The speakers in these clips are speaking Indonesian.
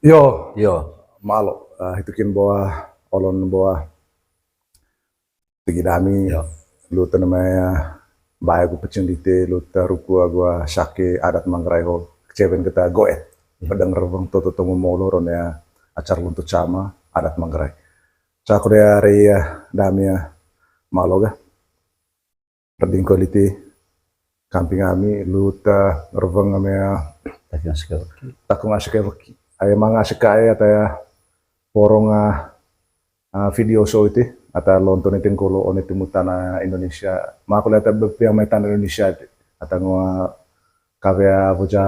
Yo, Yo, malo, hitukin bawa olon bawa tigi dami, yo, luta namanya bahaya gu pecing dite, luta ruku agua syake adat Manggarai ho, kecewen kita goet, pedang rebang toto tomo molo ron ya acar luntu cama adat Manggarai. Cak ya rea dami ya malo ga, reding koliti kamping ami luta rebang amea tapi masih kau. takung asik waki. Ayah mang asik kaya taya porong video show itu atau lonton itu kalau on itu mutana Indonesia mak aku lihat yang metan Indonesia itu atau ngua kavya puja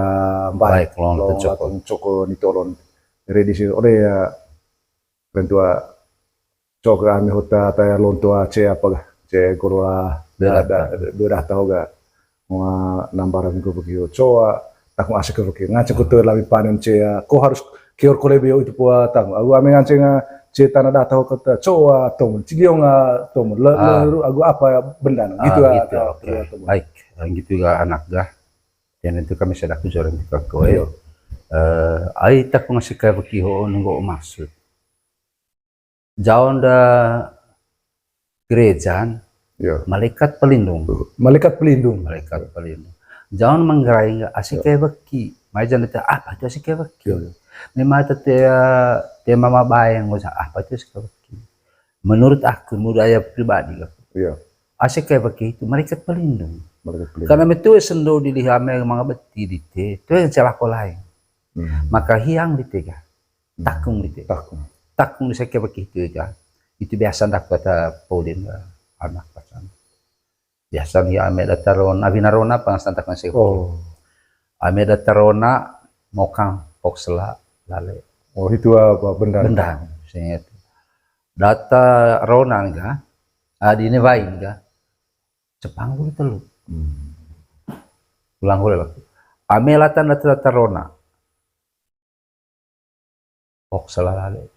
Baik, long long tu coko. latong coko nitolon ready sih oleh ya bentua coko ami hota taya lontua ce apa ga ce kalau Berata. berat tahu ga ngua nambaran minggu begitu coba tak asik begitu ngacak kutu lami panen ce ko harus kior kolebio itu puat tang aku ame ngaceng tanah data kata coba tom cigiong tom aku apa benda gitu Gitu, oke. Baik, yang gitu juga anak dah. Dan itu kami sedang kujoran di kau. Ai tak masih kau kiho nunggu maksud. Jauh dah gereja, ya malaikat pelindung. malaikat pelindung Malaikat pelindung. Jauh menggerai enggak asik kayak beki. Macam itu apa itu asik kayak beki. Memang tema bayang nggak apa itu asik kayak beki. Menurut aku, menurut ayah pribadi, iya asik kayak begitu, malaikat pelindung. malaikat pelindung Karena itu sendo di lihame mga beti di te, itu yang celah lain. Maka hiang di tega, takung di te, takung takung di kayak begitu ya. Itu biasa ndak kata Paulin anak pasan. Biasa nih ame datarona, abinarona pangasan tak nasi. Ame datarona mokang poksela lale. oh itu apa benda Benda, singit. Data rona enggak, di ini baik enggak. Jepang gue telu. Ulang gue lagi. Amelatan data rona. Ok salalale.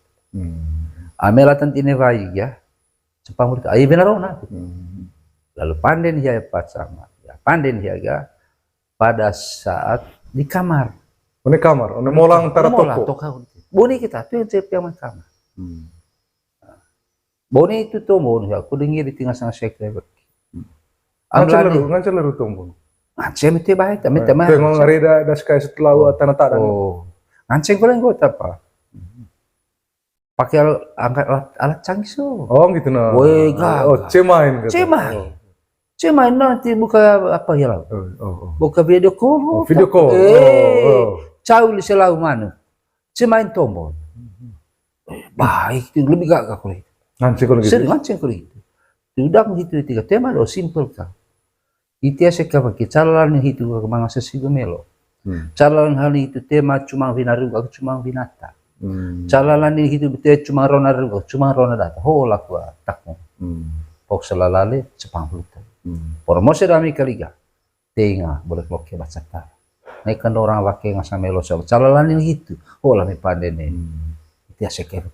Amelatan ini baik ya. Jepang gue ayo benar rona. Lalu panden dia pas sama. Ya, panden dia ga pada saat di kamar. ini kamar ini molang tara toko Boni kita tuh yang siap yang kamar. Boni itu tuh boni aku dengar di tengah sang sekre. ngancel lalu tombol Ngancem itu baik, tapi teman. tengok ngarida das kayak setelah tanah tanah Ngancem ko lang gue apa? Pakai angkat alat canggih so. oh gitu nah Woi, gak. oh cemain gitu Cemain nanti buka apa ya lah? Buka video call. video call Jauh li selalu mana? Cemain tombol. Baik, itu lebih gak kalau itu. ngancel kalau gitu Sering ngancem kalau itu. Sudah gitu tiga tema lo simple kan. Itu ya sekarang kita calalan itu kemana sesigo melo. Calalan hal itu tema cuma binaru, aku cuma binata. Calalan itu betul cuma rona rugo, cuma rona data. Ho laku takmu. Pok selalale Jepang luta. Promosi dami kaliga. Tenga boleh bloke baca ta. Naikkan orang pakai ngasa melo so. Calalan itu. Ho lah me pandene. Itu ya sekarang.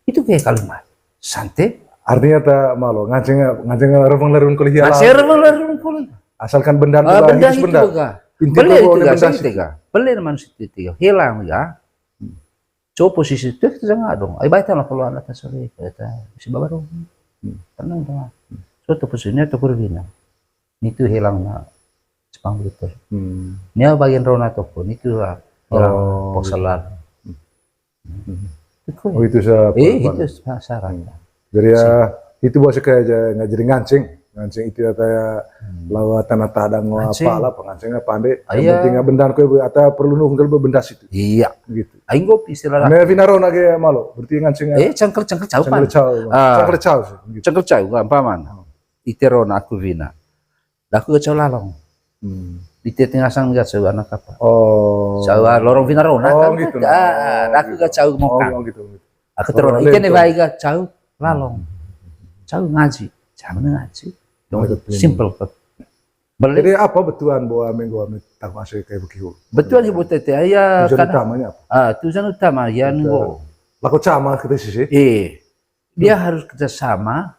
Itu kayak kalimat. Santai. artinya tak malu nganceng rebang larun kuliah asalkan benda benda itu ga beli itu ga sih ga beli manusia itu hilang ya coba posisi itu kita jangan dong ayo baca lah kalau anak sore kita si baru tenang suatu posisinya itu berbina itu hilang na Jepang gitu ini bagian rona toko itu hilang pokselan itu itu syaratnya. Jadi ya itu bahasa kayak nggak jadi ngancing itu ya lawa tanah tadang apa lah pengancingnya pandai yang penting benda kau atau perlu nunggu benda situ iya gitu aing gue istilah nah vinaro nage malu berarti ngancing cangkel cau sih cangkel cau gampaman iteron aku vina aku ke lalong di tengah sang nggak cau anak apa lorong vinaro gitu aku ke cau mokang aku terus ikan baik cau lalong cau ngaji simple jadi apa betulan bahwa minggu tak masih kayak begitu betul aja buat tete ya tujuan utamanya apa tujuan utama ya nunggu laku sama kita sih dia harus kerjasama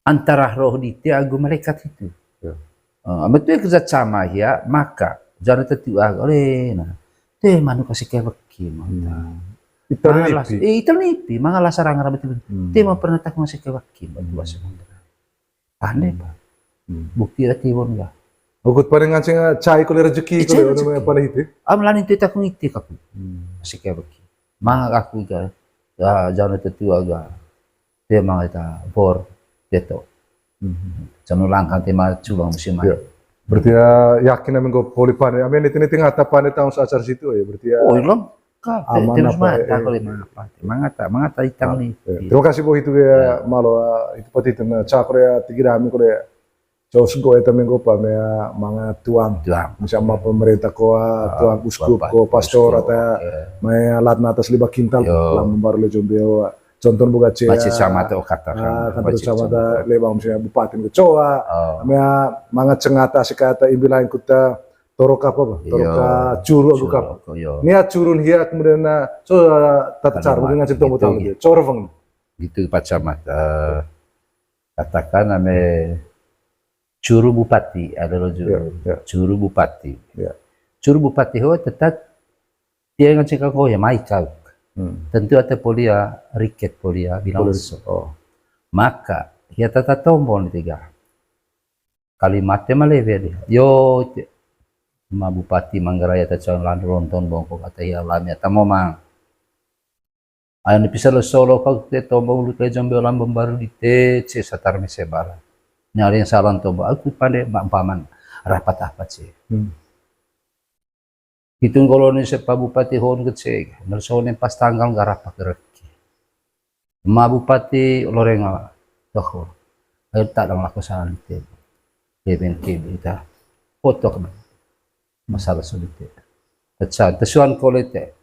antara roh di agung malaikat itu betul kerjasama ya maka jangan tertiwa oleh tema nu kasih kebaki mata. Italipi. Italipi, mga lasarang rabat itu. Tema pernah tak masih kebaki batu bahasa Manggarai. Aneh Pak. Bukti ra tibon ga. Ugut pa rin nga siya chai ko rezeki ko Chai ano rezeki. may panahiti. Amlan itu tak ngiti kapu. Masih kebaki. Mga aku ga jangan tetua ga. Tema kita bor deto. Jangan langkah tema cubang musim Ya. Berarti ya yakin namin ko polipan. Amin itiniting ata pa ni taong sa acar situ ya. Berarti ya. Oh, ilang ka. Aman Terus apa, mata ko mga itang ni. Terima kasih po itu ya malo itu pati itu na chakra ya tigirami ko ya. Jauh go itu minggu pa may mga tuang. Tuang. Misalnya pemerintah ko tuang uskup ko pastor atau may lahat na atas 5 kintal lam baru le jombeo. Contoh buka cia. Masih sama tuh kata Kantor sama da lebang misalnya bupati ko coa. May mga cengata sikata imbilain kuta torok apa ba? Toroka curu aku kap. Niat curun hiya kemudian na so tata cara mungkin ngacip tombol tahu dia. Corvang. Gitu Pak Camat. Katakan ame curu bupati adalah curu bupati. Curu bupati ho tetap dia ngacik ko ya mai kau. Tentu ada polia riket polia bilang maka ya tata tombol tiga kalimatnya maleve dia yo ma bupati Manggarai ta calon lan ronton bongko kata ya lamnya tamo mang ayo ni pisalo solo kau te tombol lu te jombe lam baru di te ce satar me sebara nyari yang salan tombol aku pandai paman rapat apa sih Hitung koloni se pa bupati hon kecil, nelsone pas tanggal garapa kereki. Ma bupati lorenga, toh, ayo tak dalam laku santai, beben kita, foto kemen, masalah sulit. Tecah, tesuan kolete,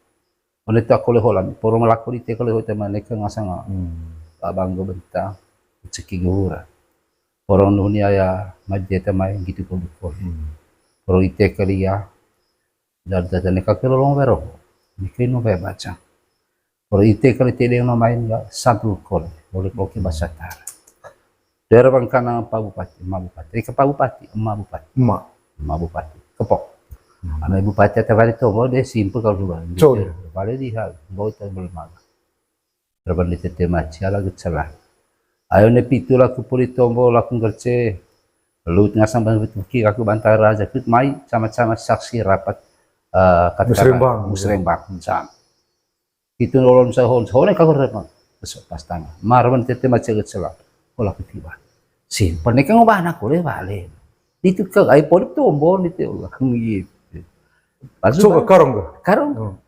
kolete aku leholan, porong laku di te kolete mana ke ngasang, abang go bentang, ceki gura, porong dunia ya, majeta main gitu kau porong ite kali ya. Dan tadi kakek lorong vero, bikin no baca. Kalau itu kalau tidak yang main nggak satu kol, boleh koki bahasa tar. Daerah bangkana Pak Bupati, Ma Bupati, ke Pak Bupati, Ma Bupati, Ma Bupati, kepok. Ame Bupati atau balik tu, boleh simple kalau dua. Balik dia, boleh tak boleh maga. Terban di tete macam ala gecala. Ayo ne pitu laku puri tombo laku kerja. Lalu ngasam bantu aku bantar raja, kut mai sama-sama saksi rapat. Musrembang jam itu nolong sahon sahon kau repot besok pas tangga marwan tete macam kecelah olah ketiba simpan ni kan ngubah anak boleh balik itu ke ai pon tombol itu Allah gitu so karong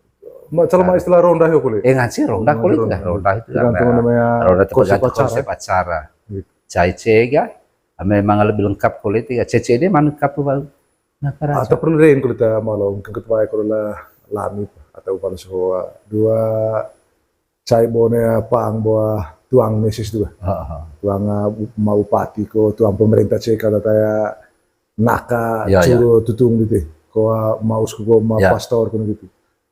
Macam istilah ronda yo kulit. Ngaji ronda kulit lah ronda itu tergantung namanya ronda konsep acara cai cega memang lebih lengkap kulit ya CCD lengkap tuh atau perlu rin kalau kita malu mungkin ketua kalau lah lami atau pada sekolah dua cai bone pang buah tuang mesis dua tuang mau bupati ko tuang pemerintah cek kata saya naka curu tutung gitu ko mau suku mau pastor ko gitu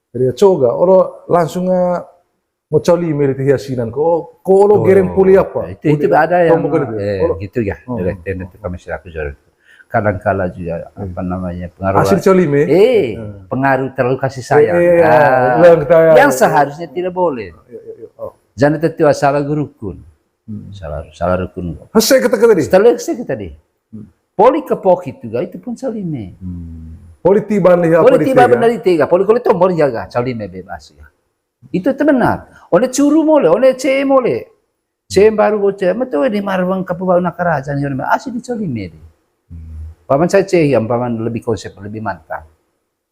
jadi coba orang langsung mau coli milih hiasinan ko lo gereng puli apa itu ada yang gitu ya direktur itu kami selaku jurusan kadang-kala juga apa namanya pengaruh hasil colime pengaruh terlalu kasih sayang yang seharusnya tidak boleh jangan tetua salah rukun salah rukun saya kata tadi poli kepok itu itu pun salime poli tiba benar tiga poli kalau tombol jaga salime bebas ya itu benar oleh curu boleh oleh ce boleh ce baru bocah betul di marwang kapubau nakarajan yang asli dicolime paman saya yang paman lebih konsep lebih mantap.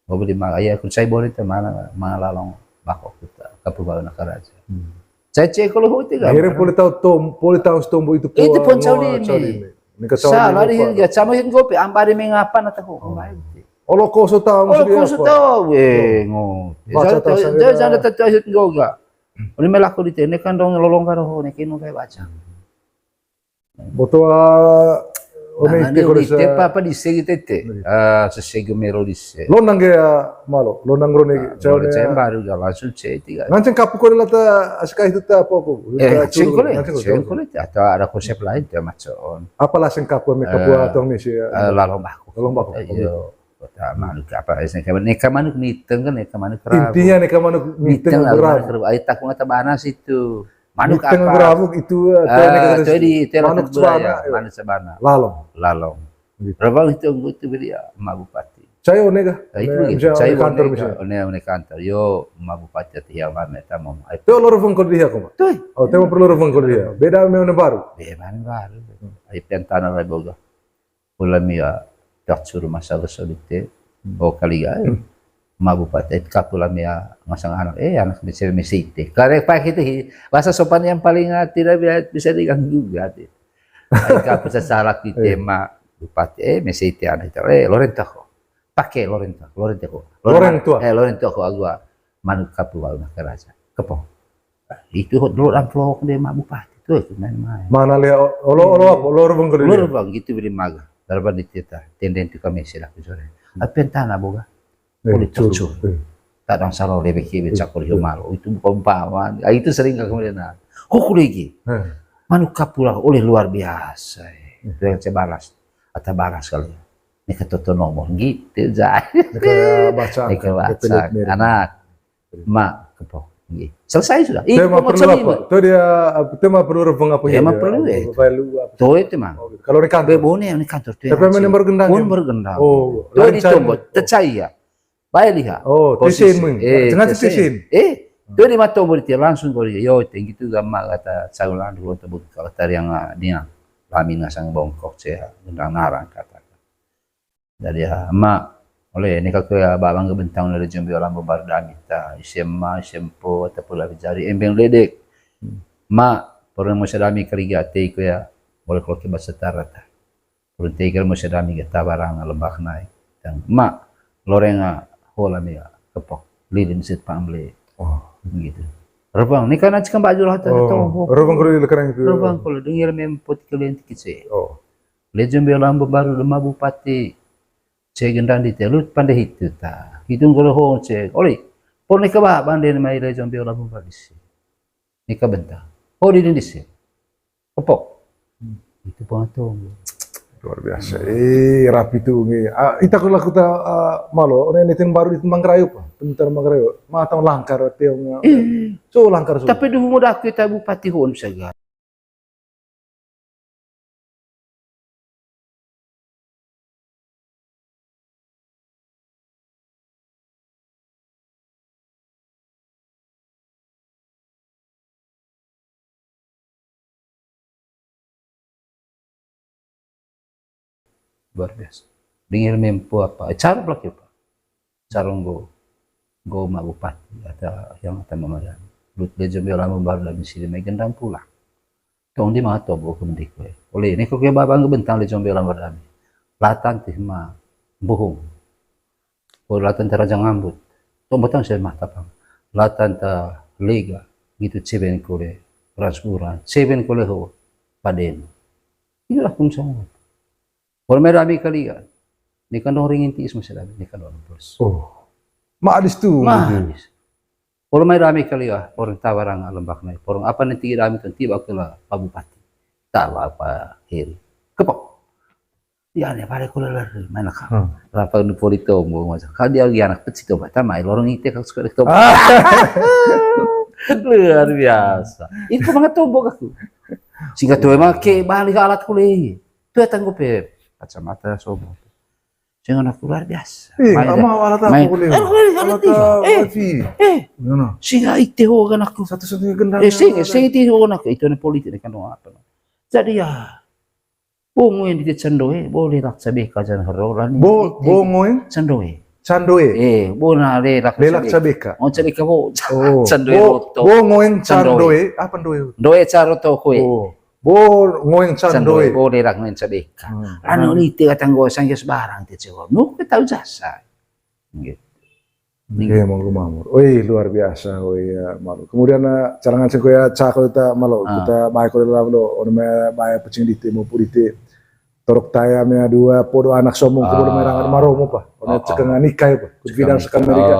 Mau beli ayah kun saya boleh tu mana lalong bakok kita kapubau nakaraja. Saya kalau itu kan. Akhirnya boleh tahu tombo itu. Itu pun caulime. Salah dia sama yang gopi ambari mengapan atau Olo koso tahu maksudnya apa? Koso tahu, jangan tertarik juga. Oleh melaku di sini kan dong lolong karo nih kini kayak baca. Boto Te papa di segi tete, sesegi mero di se. Lo nangge malo, lo nangro nih. Saya baru langsung tiga. Nganceng kapu kau lata asika itu apa? Cengkole atau ada konsep lain dia macam. Apa lah sing kapu me kapu atau nih sih? Lalong baku. kota manuk apa neka manuk miteng kan neka manuk kerabu. Intinya nih kamu miteng manuk berabuk. Ay takung ngata banas itu. Manuk Miteng apa? berabuk itu Itu di manuk Sabana. manuk sabana. Lalong. Lalong. Gitu. Rabang itu dia Mak Bupati. Saya nega. Itu Misalnya saya kantor misalnya. one kantor. Yo Mak Bupati ati yang mame tamam. Itu loro fong kau dia kau. Tuh. Oh, tema perlu fong kau dia. Beda memang baru. Beman baru. Ay pentana la boga. Ulam ya tak suruh masalah solite. O kaliga. Mak Bupati itu kapulam ya masang anak. Anak bisa mesite. Karena pak itu bahasa sopan yang paling tidak bisa diganggu juga. Ay kapu sa sarak di tema Bupati mesite anak itu. Lorento ko. Pakai Lorento ko. Lorento ko agua manuk kapu wal nakaraja. Kepo. Itu dulu orang pelok dia Mak Bupati tuh main-main. Mana lihat olo loro fong kau dia. Loro bang gitu beri maga. Darban di tita tenden tu kami sila kusore. Apentana boga. Kulit cucu. Tak ada salah lebih kiri cakul humalo. Itu bukan paman. Itu sering kemudian. Hukum lagi. Manuk kapulah oleh luar biasa. Itu yang saya balas. Atau balas kali. Ini ketoto nomor gitu. Mereka baca. Anak. Mak kepo. Selesai sudah. Tema perlu apa? Itu dia tema perlu fong apa ya? Tema perlu ya. Tuh itu mah. Kalau di kantor. Bebone yang di kantor tuh. Tapi mana bergendang. Pun bergendang. Oh. Tuh ditombot. Tercaya. Baik lihat. Oh, tisin mung. Jangan tisin. Tuh di mata tombol itu langsung kau dia. Yo, tinggi tu gambar kata saulan dulu tebut kata yang dia lamina sang bongkok saya gendang narang kata. Jadi mak oleh ini kalau ya babang kebentang dari jumbi orang bebar damita SMA sempo ataupun lagi jari embeng ledek. Mak pernah mau sedami kerja teh ya boleh kalau kita setara ta. Pernah teh kalau mau sedami kita barang lembak naik. Dan mak lorenga hola mia kepok lilin sit pamble. Oh, begitu. Rebang, ni kan aja kan baju lah tu. Rebang kalau lekarang itu. Rebang kalau dengar mempot kalian tikit Oh. Lejum belam baru lemah bupati. Saya gendang di telut pandai itu ta. Itu kalau hong cek. Oleh, pun ni kebab bandai mai lejum belam bupati. Ni kebentar. Oh di sini. Kepok. Itu pantong. Luar biasa. Rapi tu nge. Ita kalau kita malo, orang netin baru di Manggarai pa. Pentar Manggarai. Matang langkar tiang. So langkar so. Tapi dulu muda kita bupati hon saja. Luar biasa. Dengar mempu apa? Cara pelak apa? Cara go Mak Bupati atau yang akan memadam. Lut lejam lama baru dalam sini gendang pulang. Tong di mana tu bawa kemendik. Oleh ini kau kaya babang bentang lejam lama berdami. Latan tih mah bohong. Kalau latan teraja ngambut. Tong batang saya mah tapang. Latan ta lega gitu ceben kole transpuran. Ceben kole ho paden. Inilah pun sama. Kalau merami kali kan, ni kan orang intis masih ada, ni kan orang bos. Oh, maadis tu. Maadis. Kalau merami kali ya, orang tawarang lembak naik, orang apa nanti rami kan tiba ke lah Pak Bupati, tak apa hiri, kepok. Dia ni pada kalau lari mana kah? Rapa nu polito mau macam, kalau dia lagi anak kecil tu, tak main orang itu kalau suka itu. Luar biasa. Itu mana tombok aku. Sehingga tu emang ke balik alat kuliah, tu tanggup kacamata sobo. Jangan aku luar biasa. Ama alat aku kuliah. Alat wifi. Sehingga itu kan aku. Satu-satunya gendang. Sehingga itu kan aku. Itu politik kan apa. Jadi ya. Bongoin di cendoe boleh rak cabe kajan harolan. Bongoin cendoe. Candoe. Bona lelak cabeka. Oh cabeka bo. Cendoe roto. Bongoin candoe. Apa doe? Doe caroto koe. Bo ngoeng candoe. Bo lelak ngoeng cabeka. Anu ni tiga tanggo sangge sebarang ti cewa. Nu ke tahu jasa. Gitu. Oke, mau mamur. Oi, luar biasa, oi malu. Kemudian carangan sing koya cako kita malu. Kita baik ko dalam do, ono me baik pecing di temu pudite. Torok taya me dua podo anak somong kemudian merangan maromo pa. Ono cekengan nikah pa. Bidang sekan Amerika.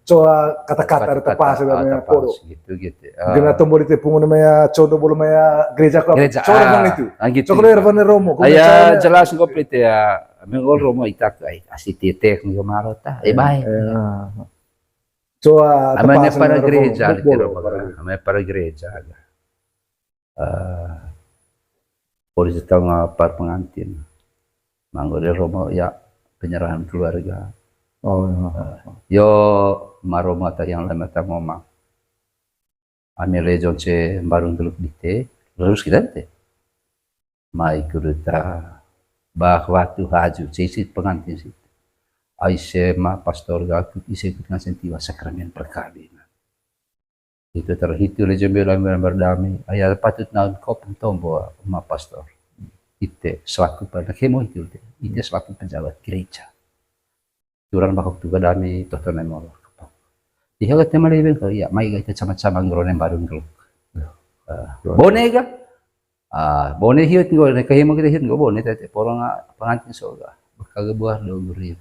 Coba kata-kata tepas me podo. Gitu. Gena tombol itu pungun me condo bolu me gereja ko. Coba bang itu. Coba ervan romo. Aya jelas komplit ya Mengol romo itak ay asititek ng marota. Baik. Coba Amane para gereja litero baga. Amane para gereja. Polisi tanga par pengantin. Manggode romo ya penyerahan keluarga. Yo maromata yang lama tamoma. Ame lejon ce barung teluk dite, terus kita te. Mai kuruta bah waktu haju cisit pengantin sit. Aise ma pastor gaku ise ikut ngasentiwa sakramen perkawinan. Itu terhitung lejon bela berdamai. Ayat patut naun kopeng tombo ma pastor. Ite selaku pada kemo itu ite selaku pejabat gereja. Turang bakok tuga dami totonan molor. Dia kata malibeng ko ya mai kita sama-sama ngronen barung keluk. Bonega. Bone hiut ngo ne kahimo kita hiut ngo bone tete porong pengantin soga. Kagabuah 2000.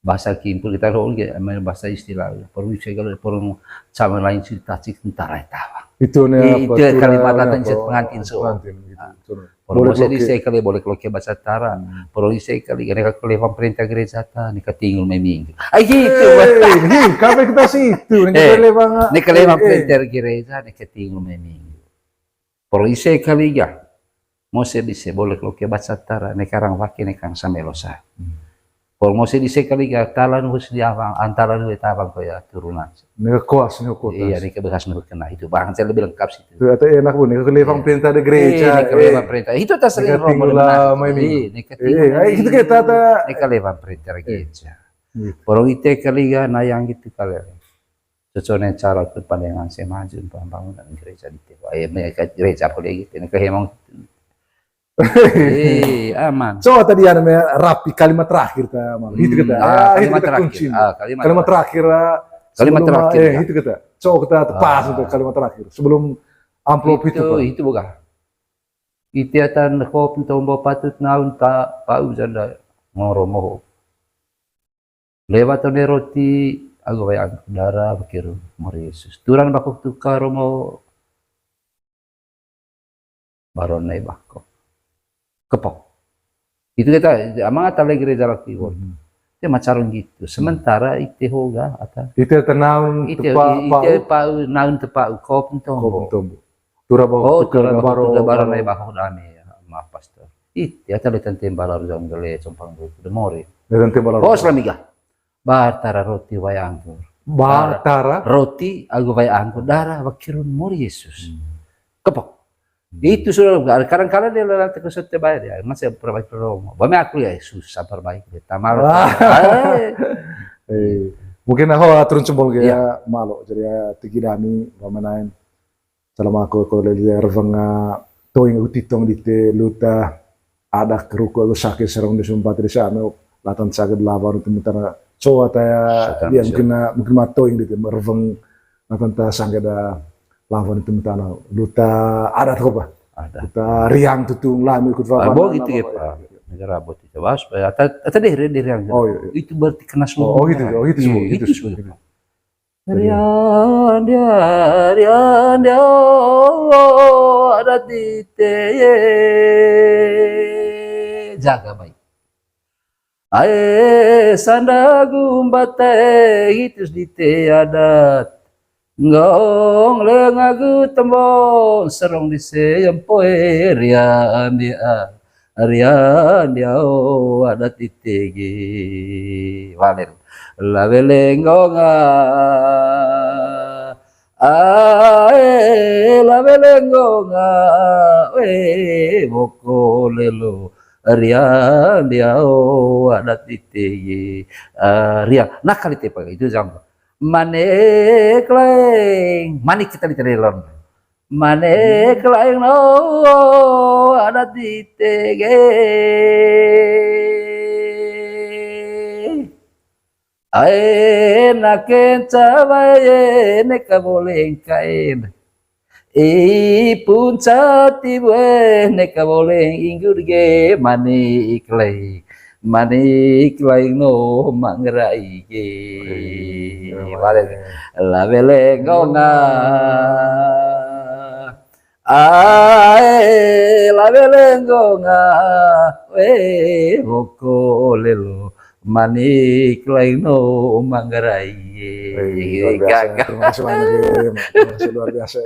Bahasa kimpul kita rol ge bahasa istilah. Porong segala porong sama lain cerita cik tentara tawa. Itu kalimat tanjat pengantin soga. Porong saya sekali boleh kalau ke bahasa Tara, porong sekali mereka kelewat perintah gereja ta, nika tinggal meming. Gitu. Kapan kita situ? Nika kelewat perintah gereja, nika tinggal meming. Porong sekali ya, mau sedise boleh kalau ke bahasa Tara, nika orang wakil nika samelosa. Porong mau sedise kali ya, talan harus diawang, antara dua tabang kaya turunan. Nika kuas. Iya, nika bekas nurut kena itu. Bahkan saya lebih lengkap situ. Itu atau enak pun, nika kelewat perintah di gereja. Nika lewat perintah. Itu tak sering romo benar. Nika itu kita nika lewat perintah gereja. Porong ite kali ya nayang gitu kali. Cocoknya cara kepandangan saya maju pembangunan gereja di Tewa. Mereka gereja boleh gitu. Nika emang aman. So tadi ada rapi kalimat terakhir ta, itu kita. Kalimat terakhir. Kalimat terakhir. Kalimat terakhir. Itu kita. So kita pas untuk kalimat terakhir sebelum amplop itu. Itu bukan. Itu atan kop tombo patut naun ta pau janda ngoromo. Lewat roti agawai darah bekir Yesus. Turan bakok tukar romo baron nai bakok. Kepok. Itu kita amang atale gereja laki Itu macaron gitu. Sementara ite hoga ata. Ite tenaun pau naun tepa kop tombo. Tura bawa baron nai bakok dami ma pastor. Ite atale tante balar jonggale compang de mori. Tante balar. Oh selamiga. Batara roti wayangkur. Batara roti agu wayangkur darah bakirun mori Yesus. Kepok. Itu sudah kadang-kadang dia lalata ke sote bayar ya masih perbaiki romo. Bame aku ya susah perbaiki tamar. Mungkin aku turun cembol ya malu jadi tigi dami pamanain selama aku lihat revanga toing utitong di te luta ada keruku aku sakit serong di sumpat di sana latan sakit lawan untuk mentara coba taya dia mungkin matoing di te reveng latan ta sangat ada lawan itu mentana luta ada apa? Ada. Luta riang tutung lami ikut apa? Abo gitu ya Pak. Negara abot itu was. Atau deh riang. Oh iya. Itu berarti kena semua. Oh itu semua. Itu semua. Rian dia ada di teye jaga baik. Ae sandagu mbate itu di te adat. Ngong lengagu tembong serong di seyempoe rian dia ada titegi waler labelengonga labelengonga bokolelo rian dia ada titegi rian nak kali tepa itu jam manik lain manik kita diterelon manik lain no ada di tege aena kencawaye neka boleh kain punca tibue neka boleh inggur ge manik lain no mangrai ge la belengonga Ae la belengo nga we hoko lelo manik lain no manggarai. Luar biasa. Terima kasih banyak ya. Terima kasih luar biasa.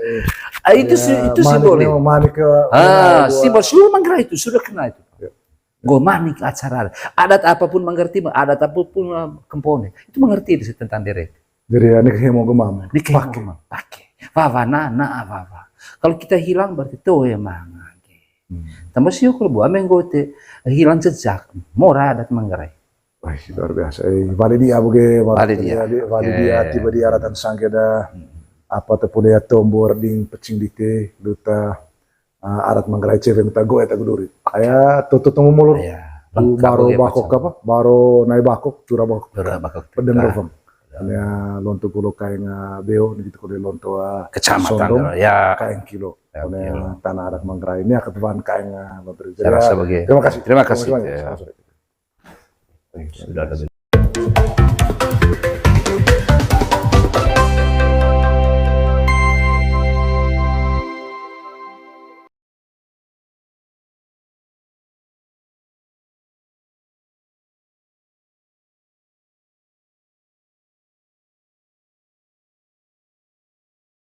Itu Manik simbolnya. memang manik ke Simbol seluruh Manggarai itu sudah kena itu. Ya. Go manik acara. Adat apapun mengerti, adat apapun kempone itu mengerti tentang deret. Jadi ini mau gemam. Pakai. Wawa na wawa. Kalau kita hilang berarti tuh ya mang. Tambah sih kalau buat menggote hilang jejak. Mora adat Manggarai. Wah, luar biasa. Validia buge, Validia tiba di aratan sangkeda apa tepun ya tombor ding pecing dite duta arat Manggarai cewek ta goe ta guduri. Aya tutut temu mulur. Baru bakok apa? Baru naik bakok, curah bakok. Pedeng reveng. Ya lonto kulo kae nga beo gitu kulo lonto kecamatan ya kae kilo. Tanah adat Manggarai ini akan kae nga lonto. Terima kasih. Terima kasih. Sudah ada